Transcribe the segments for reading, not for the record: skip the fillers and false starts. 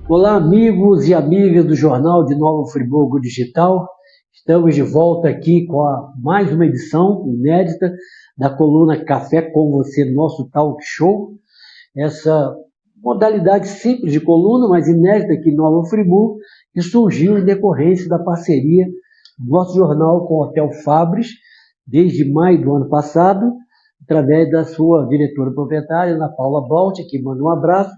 Olá, amigos e amigas do Jornal de Nova Friburgo Digital. Estamos de volta aqui com mais uma edição inédita da coluna Café com Você, nosso talk show. Essa modalidade simples de coluna, mas inédita aqui em Nova Friburgo, que surgiu em decorrência da parceria do nosso jornal com o Hotel Fabris, desde maio do ano passado, através da sua diretora proprietária, Ana Paula Balt, que manda um abraço.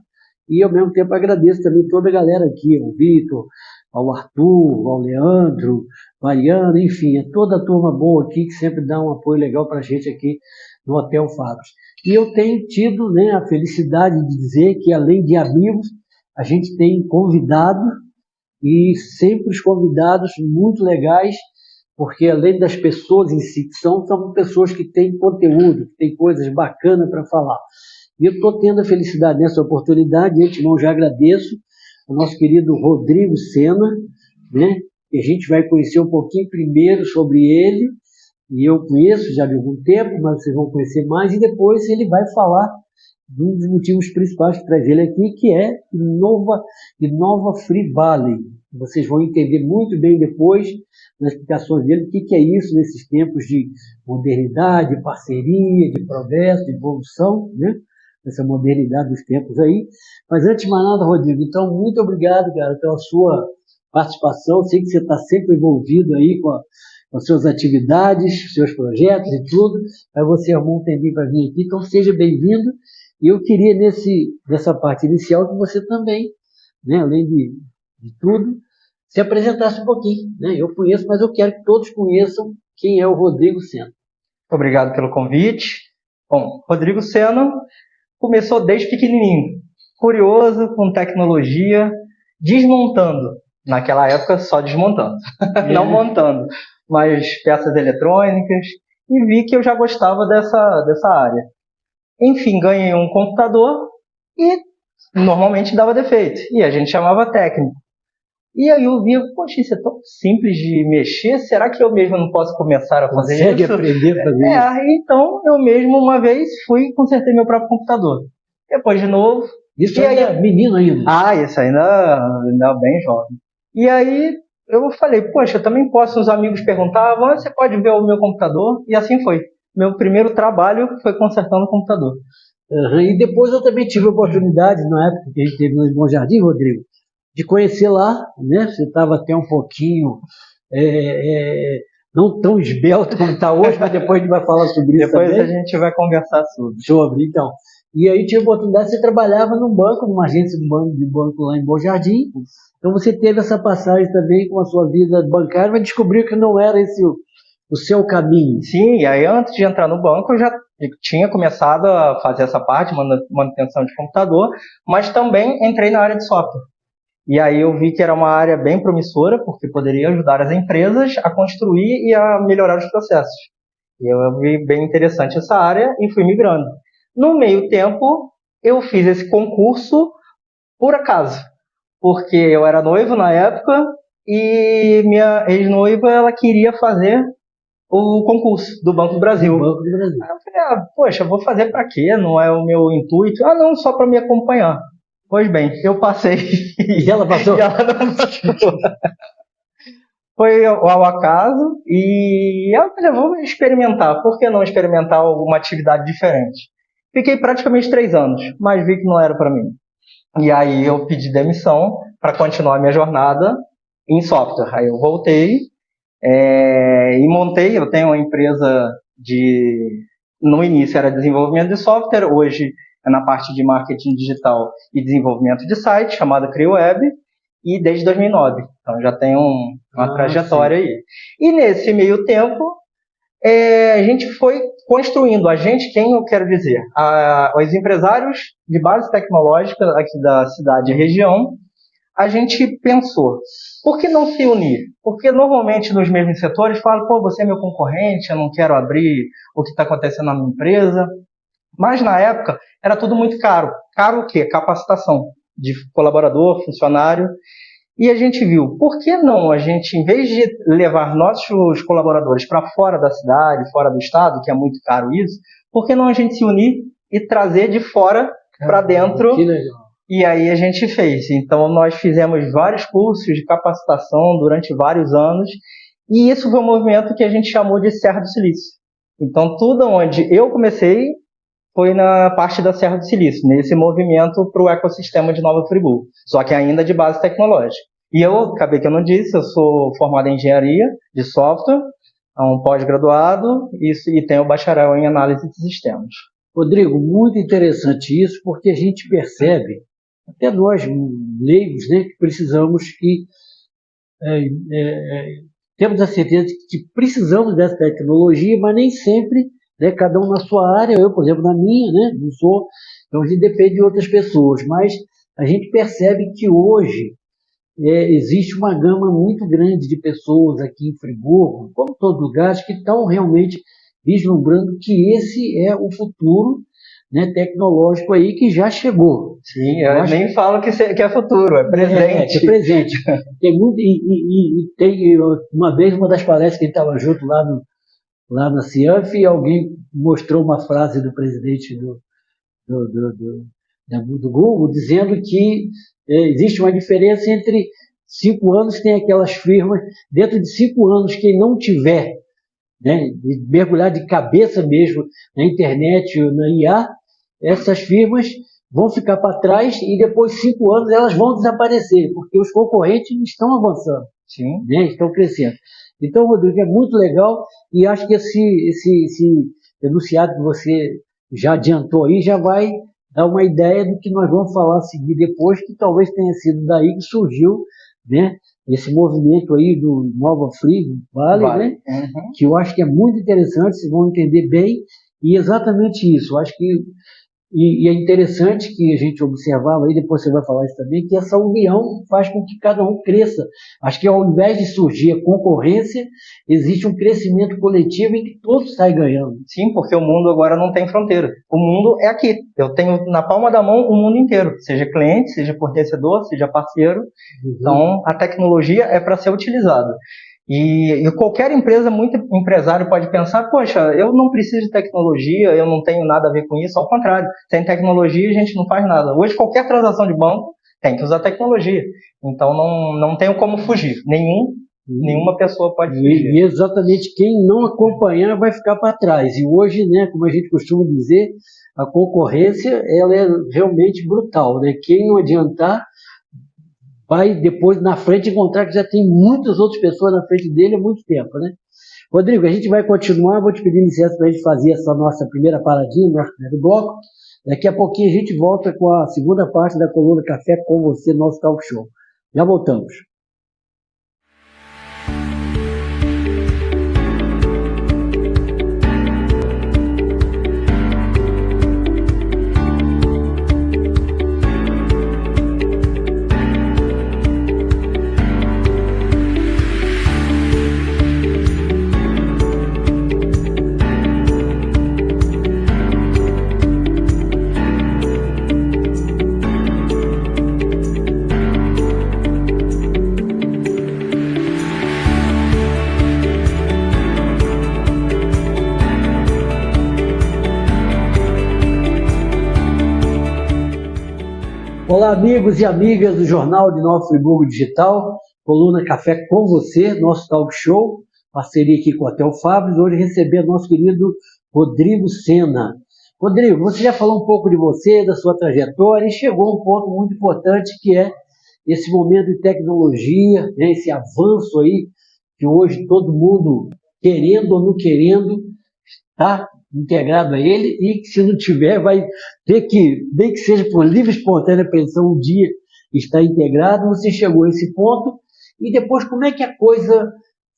E ao mesmo tempo agradeço também toda a galera aqui, ao Vitor, ao Arthur, ao Leandro, Mariana, enfim, toda a turma boa aqui que sempre dá um apoio legal para a gente aqui no Hotel Fabris. E eu tenho tido a felicidade de dizer que, além de amigos, a gente tem convidados, e sempre os convidados muito legais, porque além das pessoas em si, são pessoas que têm conteúdo, que têm coisas bacanas para falar. E eu estou tendo a felicidade nessa oportunidade, de antemão já agradeço ao nosso querido Rodrigo Sena, que a gente vai conhecer um pouquinho primeiro sobre ele, e eu conheço já de algum tempo, mas vocês vão conhecer mais, e depois ele vai falar de um dos motivos principais que traz ele aqui, que é Innova Free Valley. Vocês vão entender muito bem depois, nas explicações dele, o que é isso nesses tempos de modernidade, de parceria, de progresso, de evolução, essa modernidade dos tempos aí. Mas antes de mais nada, Rodrigo, então muito obrigado, cara, pela sua participação. Sei que você está sempre envolvido aí com as suas atividades, seus projetos e tudo. Aí você arrumou um tempinho para vir aqui, então seja bem-vindo. E eu queria, nessa parte inicial, que você também, além de tudo, se apresentasse um pouquinho. Eu conheço, mas eu quero que todos conheçam quem é o Rodrigo Sena. Obrigado pelo convite. Bom, Rodrigo Sena começou desde pequenininho, curioso, com tecnologia, desmontando. Naquela época, só desmontando, não montando, mas peças eletrônicas, e vi que eu já gostava dessa área. Enfim, ganhei um computador e normalmente dava defeito, e a gente chamava técnico. E aí eu vi, poxa, isso é tão simples de mexer, será que eu mesmo não posso começar a fazer isso? Consegue aprender a fazer isso? Aí então eu mesmo uma vez fui e consertei meu próprio computador. Depois de novo... Isso ainda é menino ainda? Isso ainda bem jovem. E aí eu falei, poxa, eu também posso, os amigos perguntavam, você pode ver o meu computador? E assim foi. Meu primeiro trabalho foi consertando o computador. E depois eu também tive a oportunidade, na época que a gente teve no Bom Jardim, Rodrigo, de conhecer lá, Você estava até um pouquinho, não tão esbelto como está hoje, mas depois a gente vai falar sobre isso depois também. A gente vai conversar sobre. Então. E aí tive a oportunidade, você trabalhava num banco, numa agência de banco lá em Bom Jardim. Então você teve essa passagem também com a sua vida bancária, mas descobriu que não era esse o seu caminho. Sim, e aí antes de entrar no banco eu já tinha começado a fazer essa parte, manutenção de computador, mas também entrei na área de software. E aí eu vi que era uma área bem promissora, porque poderia ajudar as empresas a construir e a melhorar os processos. E eu vi bem interessante essa área e fui migrando. No meio tempo, eu fiz esse concurso por acaso, porque eu era noivo na época e minha ex-noiva ela queria fazer o concurso do Banco do Brasil. Aí eu falei, poxa, vou fazer para quê? Não é o meu intuito. Não, só para me acompanhar. Pois bem, eu passei. E ela passou? E ela não passou. Foi ao acaso e eu falei, vamos experimentar. Por que não experimentar alguma atividade diferente? Fiquei praticamente 3 anos, mas vi que não era para mim. E aí eu pedi demissão para continuar a minha jornada em software. Aí eu voltei e montei, eu tenho uma empresa no início era desenvolvimento de software, hoje é na parte de marketing digital e desenvolvimento de site, chamada CrioWeb, e desde 2009. Então já tem uma trajetória aí. E nesse meio tempo, a gente foi construindo, quem eu quero dizer? Os empresários de base tecnológica aqui da cidade e região, a gente pensou, por que não se unir? Porque normalmente nos mesmos setores falam, você é meu concorrente, eu não quero abrir o que está acontecendo na minha empresa. Mas na época era tudo muito caro. Caro o quê? Capacitação de colaborador, funcionário. E a gente viu, por que não a gente, em vez de levar nossos colaboradores para fora da cidade, fora do estado, que é muito caro isso, por que não a gente se unir e trazer de fora para dentro E aí a gente fez. Então nós fizemos vários cursos de capacitação durante vários anos, e isso foi um movimento que a gente chamou de Serra do Silício. Então tudo onde eu comecei foi na parte da Serra do Silício, nesse movimento para o ecossistema de Nova Friburgo, só que ainda de base tecnológica. E eu, acabei que eu não disse, eu sou formado em engenharia de software, um pós-graduado e tenho bacharel em análise de sistemas. Rodrigo, muito interessante isso, porque a gente percebe, até nós leigos, né, que precisamos que temos a certeza de que precisamos dessa tecnologia, mas nem sempre, né, cada um na sua área, eu, por exemplo, na minha, né, não sou, então a gente depende de outras pessoas, mas a gente percebe que hoje existe uma gama muito grande de pessoas aqui em Friburgo, como todo lugar, que estão realmente vislumbrando que esse é o futuro, né, tecnológico aí que já chegou. Sim, eu nem falo que é futuro, é presente. É presente. Tem muito, tem uma vez, uma das palestras que a gente estava junto lá na Cianf, e alguém mostrou uma frase do presidente do Google, dizendo que existe uma diferença entre 5 anos, tem aquelas firmas, dentro de 5 anos, quem não tiver, né, de mergulhar de cabeça mesmo na internet ou na IA, essas firmas vão ficar para trás e depois de 5 anos elas vão desaparecer, porque os concorrentes estão avançando, sim, né, estão crescendo. Então, Rodrigo, é muito legal, e acho que esse enunciado que você já adiantou aí já vai dar uma ideia do que nós vamos falar a seguir depois, que talvez tenha sido daí que surgiu, né, esse movimento aí do Nova Friburgo Vale, né, que eu acho que é muito interessante, vocês vão entender bem, e exatamente isso, eu acho que e é interessante que a gente observava, aí depois você vai falar isso também, que essa união faz com que cada um cresça. Acho que ao invés de surgir a concorrência, existe um crescimento coletivo em que todos saem ganhando. Sim, porque o mundo agora não tem fronteira. O mundo é aqui. Eu tenho na palma da mão o mundo inteiro, seja cliente, seja fornecedor, seja parceiro. Então, a tecnologia é para ser utilizada. E qualquer empresa, muito empresário pode pensar, poxa, eu não preciso de tecnologia, eu não tenho nada a ver com isso. Ao contrário, sem tecnologia a gente não faz nada. Hoje qualquer transação de banco tem que usar tecnologia. Então não tenho como fugir. Nenhuma pessoa pode fugir. E exatamente quem não acompanhar vai ficar para trás. E hoje, né, como a gente costuma dizer, a concorrência ela é realmente brutal, né? Quem não adiantar vai depois na frente encontrar que já tem muitas outras pessoas na frente dele há muito tempo, né? Rodrigo, a gente vai continuar, vou te pedir licença para a gente fazer essa nossa primeira paradinha, nosso primeiro bloco. Daqui a pouquinho a gente volta com a segunda parte da coluna Café com Você, nosso talk show. Já voltamos. Olá, amigos e amigas do Jornal de Nova Friburgo Digital, coluna Café com Você, nosso talk show, parceria aqui com o Hotel Fábio, hoje recebendo nosso querido Rodrigo Sena. Rodrigo, você já falou um pouco de você, da sua trajetória, e chegou a um ponto muito importante que é esse momento de tecnologia, né, esse avanço aí, que hoje todo mundo, querendo ou não querendo, está integrado a ele, e que se não tiver, vai ter que, nem que seja por livre e espontânea pressão, um dia estar integrado. Você chegou a esse ponto, e depois como é que a coisa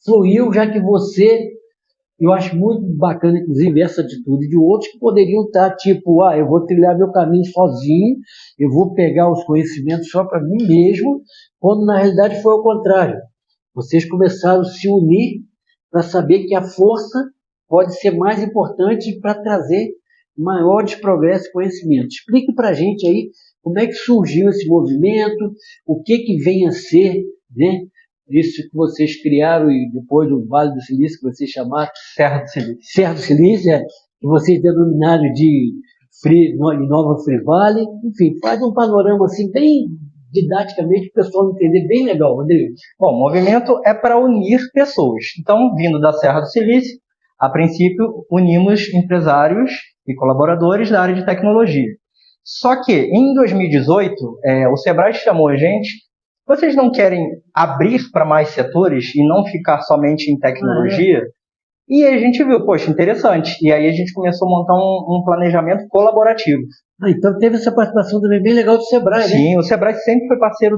fluiu, já que você, eu acho muito bacana, inclusive, essa atitude de outros que poderiam estar tipo, eu vou trilhar meu caminho sozinho, eu vou pegar os conhecimentos só para mim mesmo, quando na realidade foi ao contrário. Vocês começaram a se unir para saber que a força pode ser mais importante para trazer maiores progressos e conhecimentos. Explique para a gente aí como é que surgiu esse movimento, o que vem a ser, né, isso que vocês criaram e depois do Vale do Silício, que vocês chamaram Serra do Silício. Serra do Silício, que vocês denominaram de em Nova Free Valley, enfim, faz um panorama assim bem didaticamente para o pessoal entender, bem legal, Rodrigo. Bom, o movimento é para unir pessoas. Então, vindo da Serra do Silício, a princípio, unimos empresários e colaboradores da área de tecnologia. Só que, em 2018, o Sebrae chamou a gente, vocês não querem abrir para mais setores e não ficar somente em tecnologia? E a gente viu, poxa, interessante. E aí a gente começou a montar um planejamento colaborativo. Então teve essa participação também bem legal do Sebrae, né? Sim, o Sebrae sempre foi parceiro.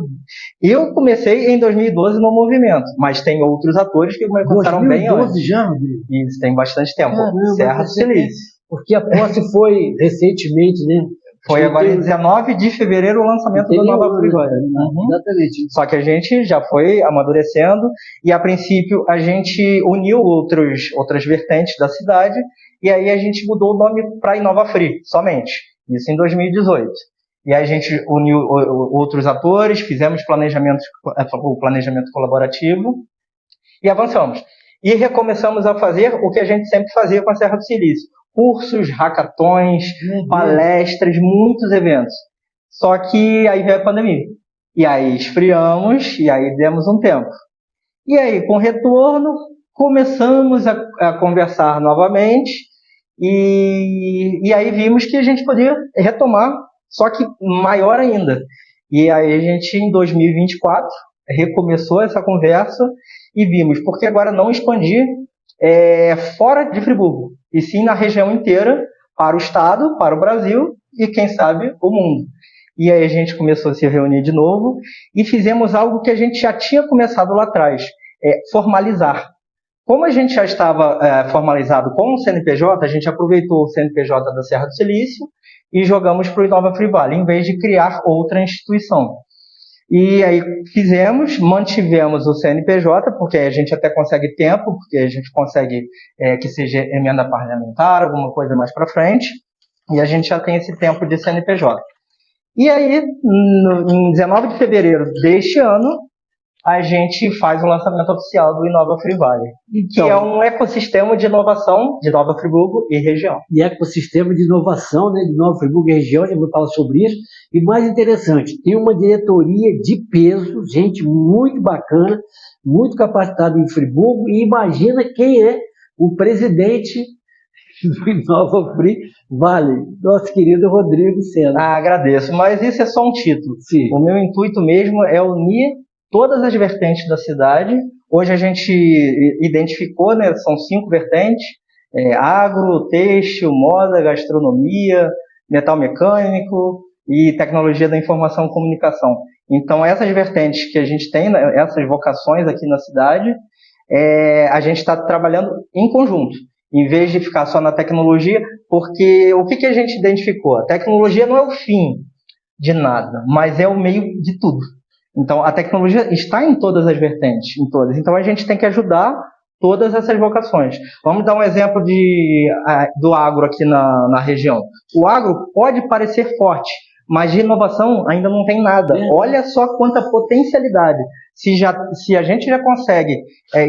Eu comecei em 2012 no movimento, mas tem outros atores que começaram bem antes. 2012 já, Rodrigo? Isso, tem bastante tempo. Caramba, Serra do Silício. Porque a posse foi recentemente, né? Foi agora em 19 de fevereiro o lançamento da nova Free Valley. Exatamente. Só que a gente já foi amadurecendo e, a princípio, a gente uniu outras vertentes da cidade e aí a gente mudou o nome para Inova Free, somente. Isso em 2018. E aí a gente uniu outros atores, fizemos o planejamento colaborativo e avançamos. E recomeçamos a fazer o que a gente sempre fazia com a Serra do Silício. Cursos, hackathons, palestras, muitos eventos. Só que aí veio a pandemia. E aí esfriamos e aí demos um tempo. E aí, com retorno, começamos a conversar novamente e aí vimos que a gente podia retomar, só que maior ainda. E aí a gente, em 2024, recomeçou essa conversa e vimos, por que agora não expandir fora de Friburgo, e sim na região inteira, para o estado, para o Brasil e, quem sabe, o mundo. E aí a gente começou a se reunir de novo e fizemos algo que a gente já tinha começado lá atrás, formalizar. Como a gente já estava formalizado com o CNPJ, a gente aproveitou o CNPJ da Serra do Silício e jogamos para o Inova Free Valley, em vez de criar outra instituição. E aí mantivemos o CNPJ, porque a gente até consegue tempo, porque a gente consegue que seja emenda parlamentar, alguma coisa mais para frente, e a gente já tem esse tempo de CNPJ. E aí, em 19 de fevereiro deste ano, a gente faz o lançamento oficial do Inova Free Valley, que é um ecossistema de inovação de Nova Friburgo e região. E ecossistema de inovação, né, de Nova Friburgo e região, já vou falar sobre isso. E mais interessante, tem uma diretoria de peso, gente muito bacana, muito capacitada em Friburgo, e imagina quem é o presidente do Inova Free Valley, nosso querido Rodrigo Sena. Agradeço, mas isso é só um título. Sim. O meu intuito mesmo é unir todas as vertentes da cidade. Hoje a gente identificou, né, são 5 vertentes, agro, têxtil, moda, gastronomia, metal mecânico e tecnologia da informação e comunicação. Então essas vertentes que a gente tem, né, essas vocações aqui na cidade, a gente está trabalhando em conjunto, em vez de ficar só na tecnologia, porque o que a gente identificou? A tecnologia não é o fim de nada, mas é o meio de tudo. Então, a tecnologia está em todas as vertentes, em todas. Então, a gente tem que ajudar todas essas vocações. Vamos dar um exemplo do agro aqui na região. O agro pode parecer forte, mas de inovação ainda não tem nada. Olha só quanta potencialidade. Se a gente já consegue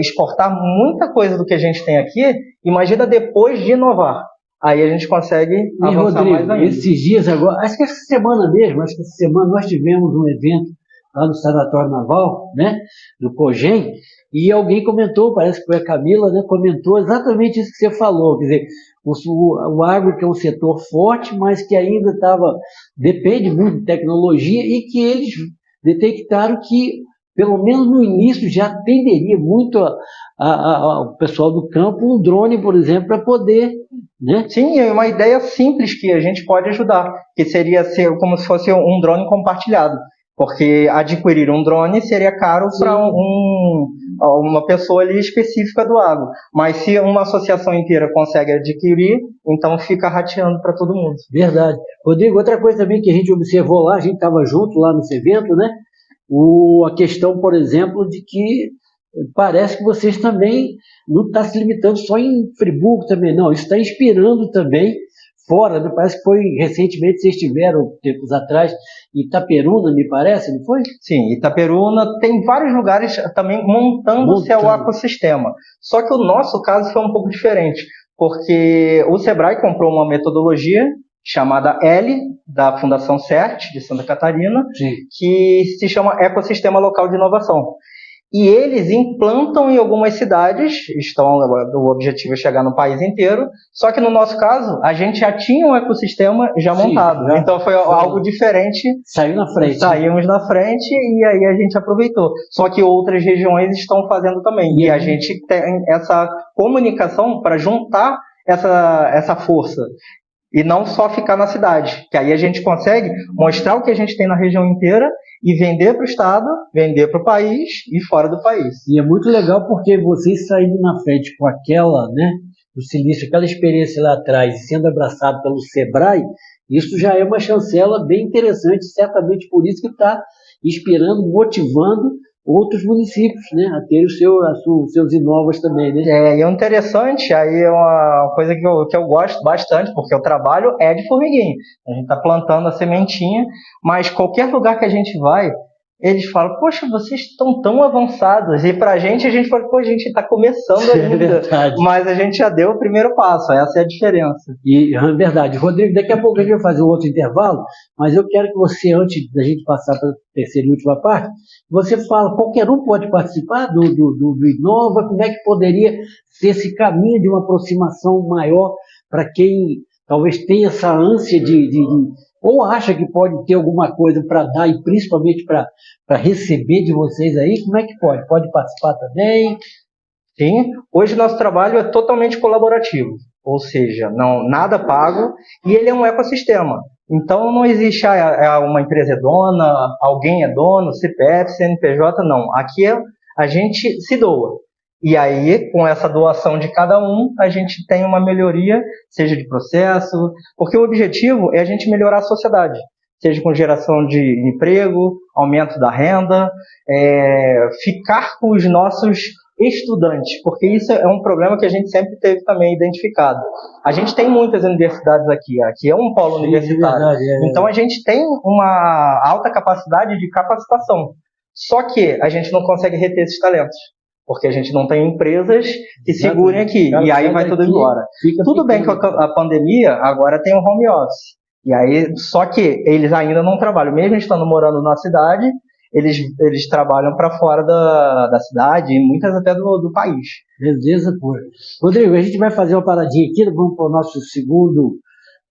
exportar muita coisa do que a gente tem aqui, imagina depois de inovar. Aí a gente consegue avançar, Rodrigo, mais ainda. Esses dias agora, acho que essa semana mesmo, nós tivemos um evento lá no Sanatório Naval, né, do COGEM, e alguém comentou, parece que foi a Camila, né, comentou exatamente isso que você falou, quer dizer, o agro que é um setor forte, mas que ainda depende muito de tecnologia, e que eles detectaram que, pelo menos no início, já atenderia muito ao pessoal do campo um drone, por exemplo, para poder, né? Sim, é uma ideia simples que a gente pode ajudar, que seria ser como se fosse um drone compartilhado. Porque adquirir um drone seria caro para uma pessoa ali específica do agro. Mas se uma associação inteira consegue adquirir, então fica rateando para todo mundo. Verdade. Rodrigo, outra coisa também que a gente observou lá, a gente estava junto lá nesse evento, né? A questão, por exemplo, de que parece que vocês também não estão se limitando só em Friburgo também, não. Isso está inspirando também fora, né? Parece que foi recentemente, vocês estiveram, tempos atrás, em Itaperuna, me parece, não foi? Sim, Itaperuna, tem vários lugares também montando o seu ecossistema. Só que o nosso caso foi um pouco diferente, porque o Sebrae comprou uma metodologia chamada L, da Fundação CERT, de Santa Catarina, Sim. que se chama Ecossistema Local de Inovação. E eles implantam em algumas cidades, o objetivo é chegar no país inteiro, só que no nosso caso, a gente já tinha um ecossistema já montado. Então foi algo diferente. Saiu na frente. Saímos na frente e aí a gente aproveitou. Só que outras regiões estão fazendo também. E a gente tem essa comunicação para juntar essa força. E não só ficar na cidade, que aí a gente consegue mostrar o que a gente tem na região inteira e vender para o estado, vender para o país e fora do país. E é muito legal porque vocês saindo na frente com aquela, né, do Silício, aquela experiência lá atrás, e sendo abraçado pelo Sebrae, isso já é uma chancela bem interessante, certamente por isso que está inspirando, motivando outros municípios, né, a ter os seus inovas também, né? E é interessante, aí é uma coisa que eu gosto bastante, porque o trabalho é de formiguinha. A gente está plantando a sementinha, mas qualquer lugar que a gente vai, eles falam, poxa, vocês estão tão avançados. E pra gente, a gente fala, pô, a gente está começando ainda. Mas a gente já deu o primeiro passo, essa é a diferença. E é verdade. Rodrigo, daqui a pouco a gente vai fazer um outro intervalo, mas eu quero que você, antes da gente passar para a terceira e última parte, você fala, qualquer um pode participar do Inova, como é que poderia ser esse caminho de uma aproximação maior para quem talvez tenha essa ânsia ou acha que pode ter alguma coisa para dar e principalmente para receber de vocês aí, como é que pode? Pode participar também? Sim, hoje nosso trabalho é totalmente colaborativo, ou seja, nada pago, e ele é um ecossistema. Então não existe uma empresa é dona, alguém é dono, CPF, CNPJ, não. Aqui a gente se doa. E aí, com essa doação de cada um, a gente tem uma melhoria, seja de processo, porque o objetivo é a gente melhorar a sociedade, seja com geração de emprego, aumento da renda, ficar com os nossos estudantes, porque isso é um problema que a gente sempre teve também identificado. A gente tem muitas universidades aqui é um polo universitário, verdade, então a gente tem uma alta capacidade de capacitação, só que a gente não consegue reter esses talentos. Porque a gente não tem empresas que segurem aqui, e aí vai tudo embora. Tudo bem que a pandemia agora tem o home office, e aí, só que eles ainda não trabalham, mesmo estando morando na cidade, eles trabalham para fora da cidade, e muitas até do país. Beleza, pô. Rodrigo, a gente vai fazer uma paradinha aqui, vamos para o nosso segundo,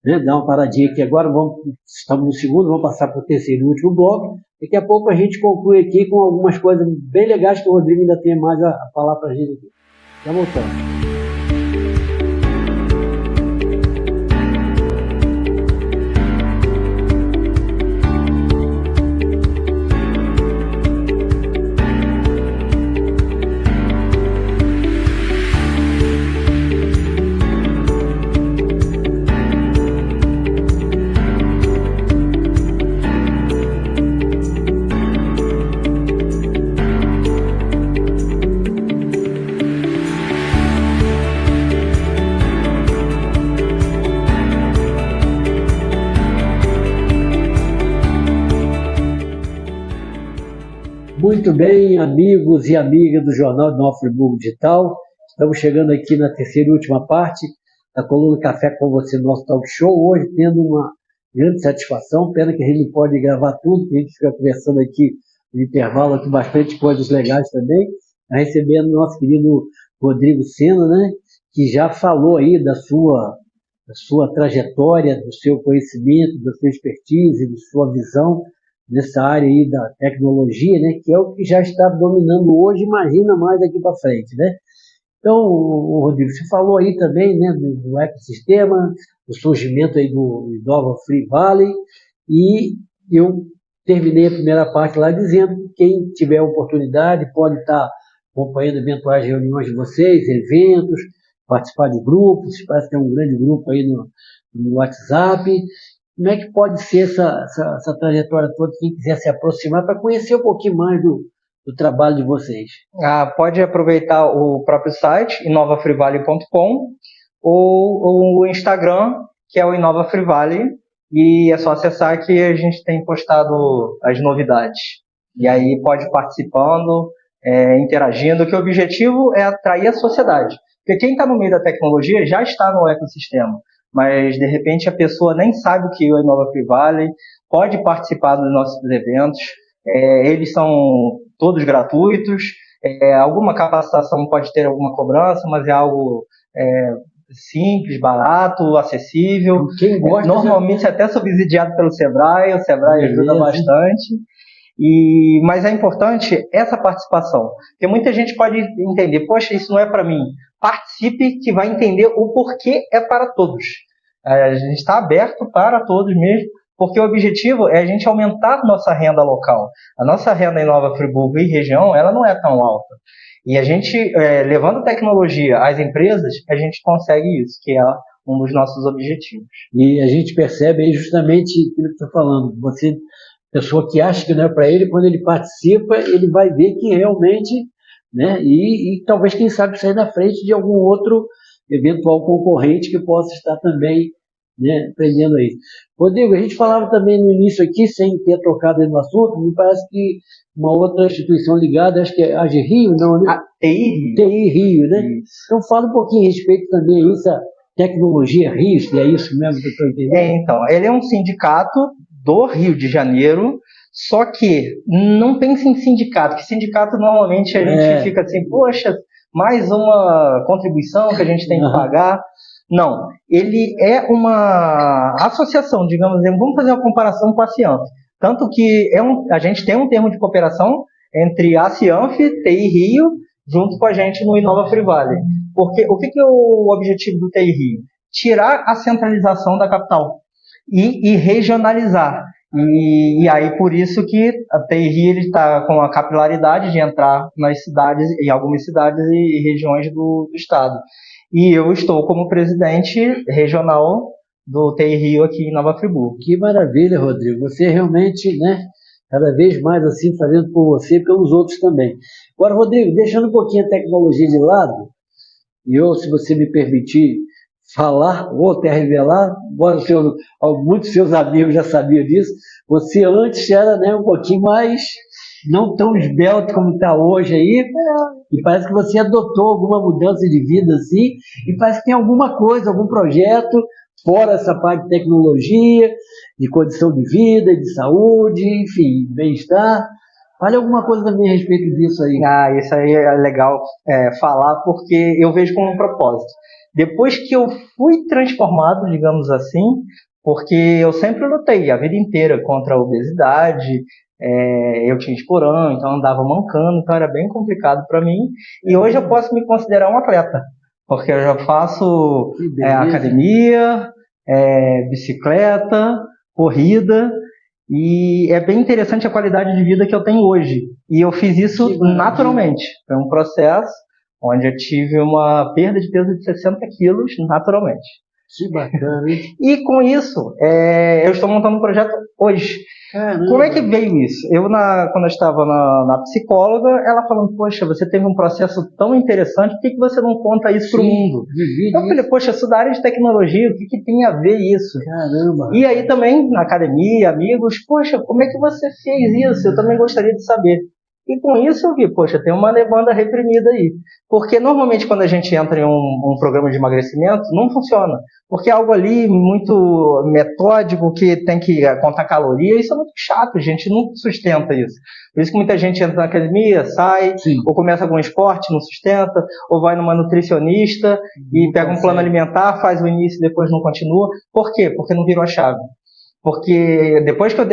né, dar uma paradinha aqui agora, estamos no segundo, vamos passar para o terceiro e último bloco. Daqui a pouco a gente conclui aqui com algumas coisas bem legais que o Rodrigo ainda tem mais a falar para a gente aqui. Já voltamos. Muito bem, amigos e amigas do Jornal de Nova Friburgo Digital. Estamos chegando aqui na terceira e última parte da coluna Café com Você, nosso talk show. Hoje tendo uma grande satisfação. Pena que a gente não pode gravar tudo, que a gente fica conversando aqui no intervalo, aqui bastante coisas legais também. Tá recebendo o nosso querido Rodrigo Sena, né, que já falou aí da sua trajetória, do seu conhecimento, da sua expertise, da sua visão nessa área aí da tecnologia, né, que é o que já está dominando hoje, imagina mais daqui para frente, né? Então, Rodrigo, você falou aí também, né, do ecossistema, do surgimento aí do Inova Free Valley, e eu terminei a primeira parte lá dizendo que quem tiver oportunidade pode estar acompanhando eventuais reuniões de vocês, eventos, participar de grupos, parece que tem um grande grupo aí no WhatsApp. Como é que pode ser essa trajetória toda, quem quiser se aproximar, para conhecer um pouquinho mais do trabalho de vocês? Pode aproveitar o próprio site, inovafreevalley.com, ou o Instagram, que é o Inova Free Valley, e é só acessar que a gente tem postado as novidades. E aí pode ir participando, interagindo, que o objetivo é atrair a sociedade. Porque quem está no meio da tecnologia já está no ecossistema. mas de repente a pessoa nem sabe o que é o Inova Free Valley, pode participar dos nossos eventos, eles são todos gratuitos, alguma capacitação pode ter alguma cobrança, mas é algo simples, barato, acessível. Quem gosta, normalmente até subsidiado pelo Sebrae, o Sebrae ajuda bastante. Mas é importante essa participação, porque muita gente pode entender, poxa, isso não é para mim. Participe, que vai entender o porquê é para todos. A gente está aberto para todos mesmo, porque o objetivo é a gente aumentar nossa renda local. A nossa renda em Nova Friburgo e região, ela não é tão alta. E a gente, levando tecnologia às empresas, a gente consegue isso, que é um dos nossos objetivos. E a gente percebe aí justamente aquilo que você está falando. Você, pessoa que acha que não é para ele, quando ele participa, ele vai ver que realmente, né? E talvez, quem sabe, sair na frente de algum outro eventual concorrente que possa estar também, né, aprendendo aí. Rodrigo, a gente falava também no início aqui, sem ter tocado no assunto, me parece que uma outra instituição ligada, acho que é a Rio, não, né? A TI Rio, né? Isso. Então fala um pouquinho a respeito também a isso, a tecnologia Rio, se é isso mesmo que eu estou entendendo. Então, ele é um sindicato do Rio de Janeiro, só que não pense em sindicato, que sindicato normalmente a gente fica assim, poxa, mais uma contribuição que a gente tem que pagar. Não, ele é uma associação, digamos assim, vamos fazer uma comparação com a Cianf. Tanto que a gente tem um termo de cooperação entre a Cianf, TI Rio, junto com a gente no Inova Free Valley. Porque o que é o objetivo do TI Rio? Tirar a centralização da capital e regionalizar. E aí por isso que a TI Rio está com a capilaridade de entrar nas cidades, em algumas cidades e regiões do estado. E eu estou como presidente regional do TI Rio aqui em Nova Friburgo. Que maravilha, Rodrigo. Você realmente, né, cada vez mais assim, fazendo por você e pelos outros também. Agora, Rodrigo, deixando um pouquinho a tecnologia de lado, e eu, se você me permitir falar ou até revelar, embora muitos seus amigos já sabiam disso, você antes era, né, um pouquinho mais, não tão esbelto como está hoje aí, e parece que você adotou alguma mudança de vida assim, e parece que tem alguma coisa, algum projeto, fora essa parte de tecnologia, de condição de vida, de saúde, enfim, bem-estar. Fale alguma coisa também a respeito disso aí. Isso aí é legal falar, porque eu vejo como um propósito. Depois que eu fui transformado, digamos assim, porque eu sempre lutei a vida inteira contra a obesidade, eu tinha esporão, então andava mancando, então era bem complicado para mim. E hoje eu posso me considerar um atleta, porque eu já faço academia, bicicleta, corrida, e é bem interessante a qualidade de vida que eu tenho hoje. E eu fiz isso naturalmente. Foi um processo onde eu tive uma perda de peso de 60 quilos naturalmente. Que bacana, hein? E com isso, eu estou montando um projeto hoje. Caramba. Como é que veio isso? Quando eu estava na psicóloga, ela falando, poxa, você teve um processo tão interessante, por que você não conta isso para o mundo? Eu falei, poxa, eu sou da área de tecnologia, o que tem a ver isso? Caramba. E aí também, na academia, amigos, poxa, como é que você fez isso? Eu também gostaria de saber. E com isso eu vi, poxa, tem uma demanda reprimida aí. Porque normalmente quando a gente entra em um programa de emagrecimento, não funciona. Porque é algo ali muito metódico, que tem que contar caloria, isso é muito chato, a gente não sustenta isso. Por isso que muita gente entra na academia, sai, ou começa algum esporte, não sustenta, ou vai numa nutricionista e pega um plano alimentar, faz o início e depois não continua. Por quê? Porque não virou a chave. Porque depois que eu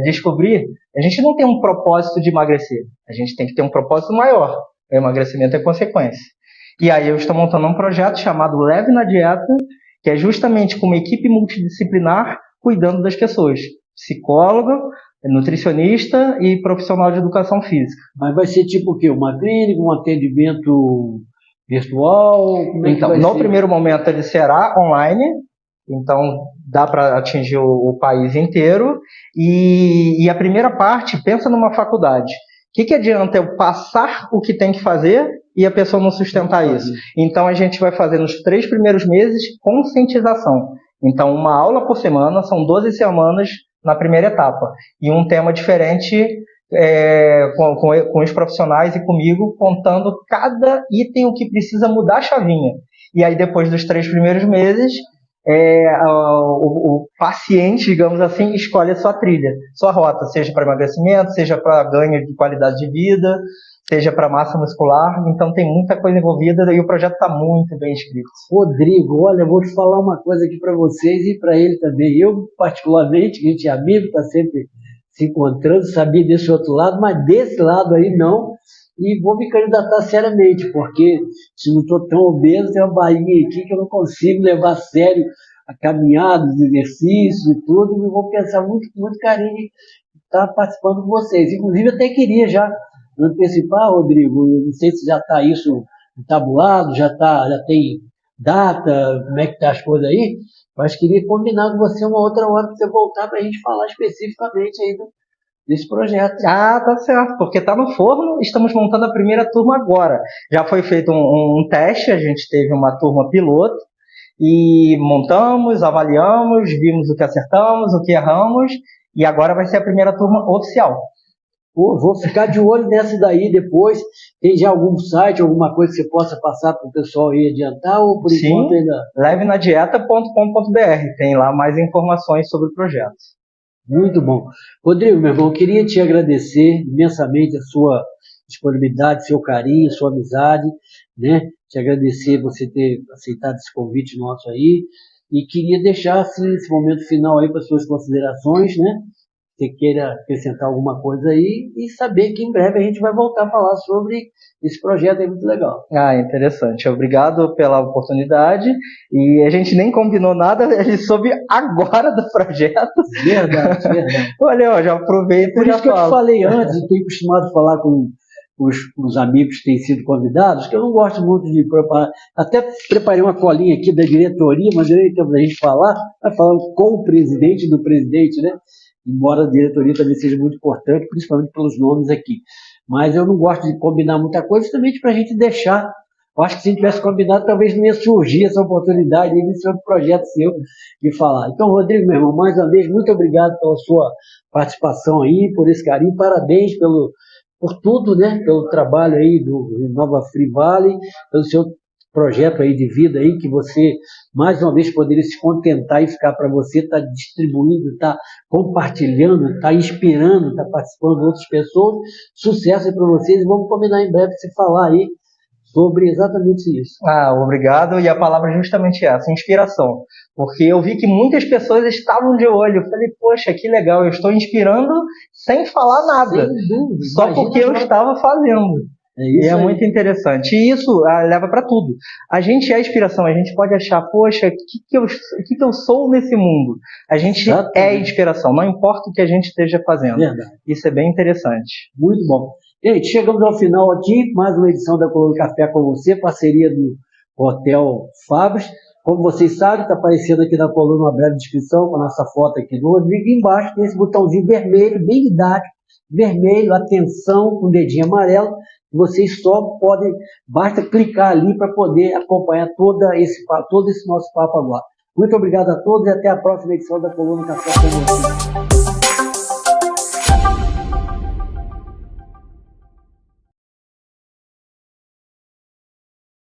descobri, a gente não tem um propósito de emagrecer. A gente tem que ter um propósito maior. O emagrecimento é consequência. E aí eu estou montando um projeto chamado Leve na Dieta, que é justamente com uma equipe multidisciplinar cuidando das pessoas. Psicólogo, nutricionista e profissional de educação física. Mas vai ser tipo o quê? Uma clínica, um atendimento virtual? Então, no primeiro momento ele será online. Então, dá para atingir o país inteiro. E a primeira parte, pensa numa faculdade. O que adianta eu passar o que tem que fazer e a pessoa não sustentar isso? Então, a gente vai fazer nos 3 primeiros meses conscientização. Então, uma aula por semana, são 12 semanas na primeira etapa. E um tema diferente com os profissionais e comigo, contando cada item o que precisa mudar a chavinha. E aí, depois dos 3 primeiros meses, o paciente, digamos assim, escolhe a sua trilha, sua rota, seja para emagrecimento, seja para ganho de qualidade de vida, seja para massa muscular. Então tem muita coisa envolvida e o projeto está muito bem escrito. Rodrigo, olha, eu vou te falar uma coisa aqui para vocês e para ele também. Eu, particularmente, que a gente é amigo, está sempre se encontrando, sabia desse outro lado, mas desse lado aí não. E vou me candidatar seriamente, porque se não estou tão obeso, tem uma barriguinha aqui que eu não consigo levar a sério a caminhada, os exercícios e tudo, e vou pensar muito, muito carinho em estar participando com vocês. Inclusive, até queria já antecipar, Rodrigo, não sei se já está isso tabulado, já tem data, como é que tá as coisas aí, mas queria combinar com você uma outra hora para você voltar para a gente falar especificamente aí desse projeto. Ah, tá certo, porque tá no forno, estamos montando a primeira turma agora. Já foi feito um teste, a gente teve uma turma piloto, e montamos, avaliamos, vimos o que acertamos, o que erramos, e agora vai ser a primeira turma oficial. Pô, vou ficar de olho nessa daí depois. Tem já algum site, alguma coisa que você possa passar para o pessoal aí adiantar, ou por enquanto ainda? levenadieta.com.br, tem lá mais informações sobre o projeto. Muito bom. Rodrigo, meu irmão, eu queria te agradecer imensamente a sua disponibilidade, seu carinho, sua amizade, né? Te agradecer você ter aceitado esse convite nosso aí e queria deixar assim, esse momento final aí para suas considerações, né? Você queira acrescentar alguma coisa aí e saber que em breve a gente vai voltar a falar sobre esse projeto aí muito legal. Ah, interessante. Obrigado pela oportunidade. E a gente nem combinou nada, a gente soube agora do projeto. Verdade, verdade. Olha, ó, já aproveito Por e isso já que eu te falo. falei antes, eu tenho costumado falar com os amigos que têm sido convidados, que eu não gosto muito de preparar. Até preparei uma colinha aqui da diretoria, mas não é tempo da gente falar, mas falando com o presidente do presidente, né? Embora a diretoria também seja muito importante, principalmente pelos nomes aqui. Mas eu não gosto de combinar muita coisa, justamente para a gente deixar. Eu acho que se a gente tivesse combinado, talvez não ia surgir essa oportunidade nesse outro projeto seu de falar. Então, Rodrigo, meu irmão, mais uma vez, muito obrigado pela sua participação aí, por esse carinho, parabéns por tudo, né? Pelo trabalho aí do Nova Free Valley, pelo seu projeto aí de vida aí, que você, mais uma vez, poderia se contentar e ficar para você, estar distribuindo, estar compartilhando, estar inspirando, estar participando de outras pessoas. Sucesso aí para vocês e vamos combinar em breve você falar aí sobre exatamente isso. Ah, obrigado. E a palavra é justamente essa, inspiração. Porque eu vi que muitas pessoas estavam de olho. Eu falei, poxa, que legal, eu estou inspirando sem falar nada. Sem dúvida. Só Imagina porque eu agora. estava fazendo. É isso E é aí. muito interessante. E isso leva para tudo. A gente é inspiração. A gente pode achar, poxa, o que eu sou nesse mundo? A gente Exatamente. é inspiração. Não importa o que a gente esteja fazendo. Verdade. Isso é bem interessante. Muito bom. Gente, chegamos ao final aqui, mais uma edição da Coluna Café com você, parceria do Hotel Fabris. Como vocês sabem, está aparecendo aqui na coluna uma breve descrição com a nossa foto aqui do Rodrigo. E embaixo tem esse botãozinho vermelho, bem didático, vermelho, atenção, com o dedinho amarelo. Vocês só podem, basta clicar ali para poder acompanhar todo esse nosso papo agora. Muito obrigado a todos e até a próxima edição da Coluna Café com você.